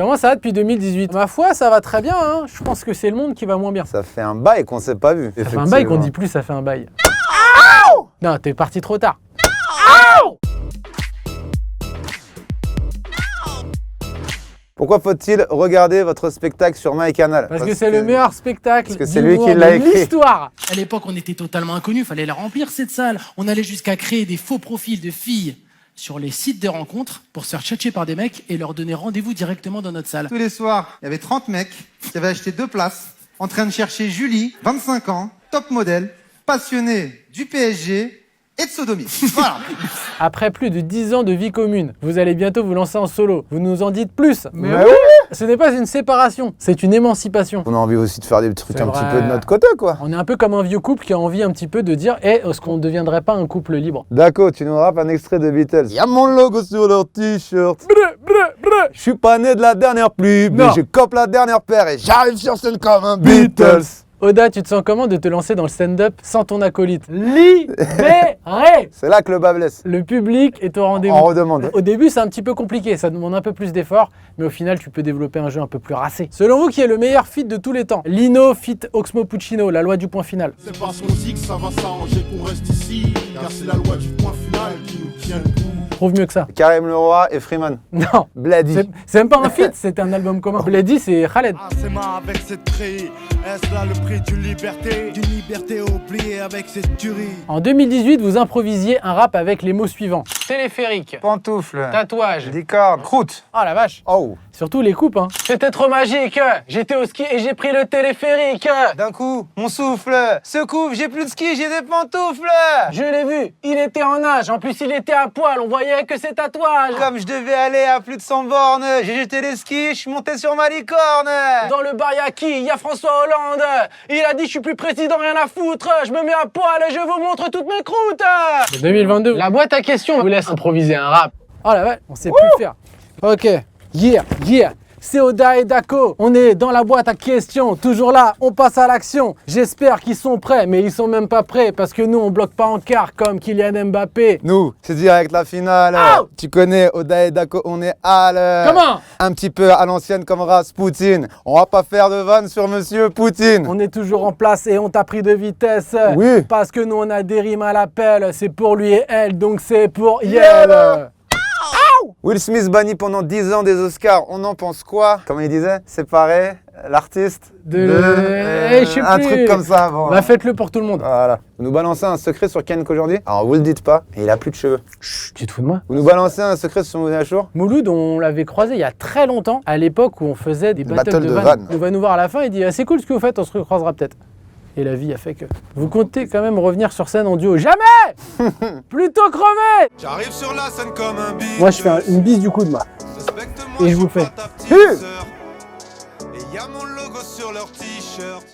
Comment ça va depuis 2018? Ma foi, ça va très bien, hein. Je pense que c'est le monde qui va moins bien. Ça fait un bail qu'on s'est pas vu. Ça fait un bail qu'on dit plus, ça fait un bail. Non, t'es parti trop tard. Pourquoi faut-il regarder votre spectacle sur MyCanal? Parce que c'est le meilleur spectacle Parce que c'est lui qui l'a de écrit. l'histoire. À l'époque, on était totalement inconnus, fallait la remplir cette salle. On allait jusqu'à créer des faux profils de filles sur les sites de rencontres pour se faire tchatcher par des mecs et leur donner rendez-vous directement dans notre salle. Tous les soirs, il y avait 30 mecs qui avaient acheté 2 places, en train de chercher Julie, 25 ans, top modèle, passionnée du PSG et de sodomie. Voilà. Après plus de 10 ans de vie commune, vous allez bientôt vous lancer en solo. Vous nous en dites plus. Mais oui. Ce n'est pas une séparation, c'est une émancipation. On a envie aussi de faire des trucs C'est un petit vrai. peu de notre côté, quoi. On est un peu comme un vieux couple qui a envie un petit peu de dire est-ce qu'on ne deviendrait pas un couple libre? Daco, tu nous rappes un extrait de Beatles. Y'a mon logo sur leur t-shirt. Je suis pas né de la dernière pluie, mais Non. je cope la dernière paire et j'arrive sur scène comme un Beatles. Oda, tu te sens comment de te lancer dans le stand-up sans ton acolyte? Libéré. C'est là que le bas blesse. Le public est au rendez-vous. On redemande. Au début, c'est un petit peu compliqué, ça demande un peu plus d'efforts, mais au final, tu peux développer un jeu un peu plus racé. Selon vous, qui est le meilleur feat de tous les temps? Lino feat Oxmo Puccino, la loi du point final. C'est parce qu'on dit que ça va s'arranger qu'on reste ici, car c'est la loi du point final qui nous tient debout. Trouve mieux que ça. Karim Leroy et Freeman. Non, Bloody. c'est même pas un feat, c'est un album commun. Blady, c'est Khaled. Ah, c'est ma avec cette crie, est-ce là le prix d'une liberté oubliée avec cette tuerie. En 2018, vous improvisiez un rap avec les mots suivants. Téléphérique, Pantoufle. tatouage. Licorne. Croûte. Oh la vache. Oh. Surtout les coupes, hein. C'était trop magique. J'étais au ski et j'ai pris le téléphérique. D'un coup, mon souffle. Secoue, j'ai plus de ski, j'ai des pantoufles. Je l'ai vu, il était en nage. En plus, il était à poil. On voyait que ses tatouages. Comme je devais aller à plus de 100 bornes, j'ai jeté les skis, je suis monté sur ma licorne. Dans le bar, y'a qui? Y'a François Hollande. Il a dit, je suis plus président, rien à foutre. Je me mets à poil et je vous montre toutes mes croûtes. 2022. La boîte à questions vous laisse improviser un rap. Oh la vache, on sait plus faire. Ok. Yeah. C'est Oda et Daco. On est dans la boîte à questions. Toujours là, on passe à l'action. J'espère qu'ils sont prêts, mais ils sont même pas prêts parce que nous, on bloque pas en quart comme Kylian Mbappé. Nous, c'est direct la finale. Oh. Tu connais Oda et Daco, on est à l'heure. Comment? Un petit peu à l'ancienne comme Rasputin. On va pas faire de vanne sur Monsieur Poutine. On est toujours en place et on t'a pris de vitesse. Oui. Parce que nous, on a des rimes à l'appel. C'est pour lui et elle, donc c'est pour Yeah. Yel. Will Smith banni pendant 10 ans des Oscars. On en pense quoi? Comme il disait, séparer l'artiste Je sais un plus. truc comme ça avant. Bah faites-le pour tout le monde. Voilà. Vous nous balancez un secret sur Ken qu'aujourd'hui? Alors vous le dites pas, mais il a plus de cheveux. Chut, tu te fous de moi? Vous nous balancez un secret sur Mounet Achour? Mouloud, on l'avait croisé il y a très longtemps, à l'époque où on faisait des battles Battle de de vannes. vannes. Il va nous voir à la fin, il dit ah, c'est cool ce que vous faites, on se recroisera peut-être. Et la vie a fait que. Vous comptez quand même revenir sur scène en duo? Jamais. Plutôt crever. J'arrive sur la scène comme un beat. Moi je fais une bise du coup de moi. Respecte-moi, Et je vous suis fais. pas ta petite sœur. Et y a mon logo sur leur t-shirt.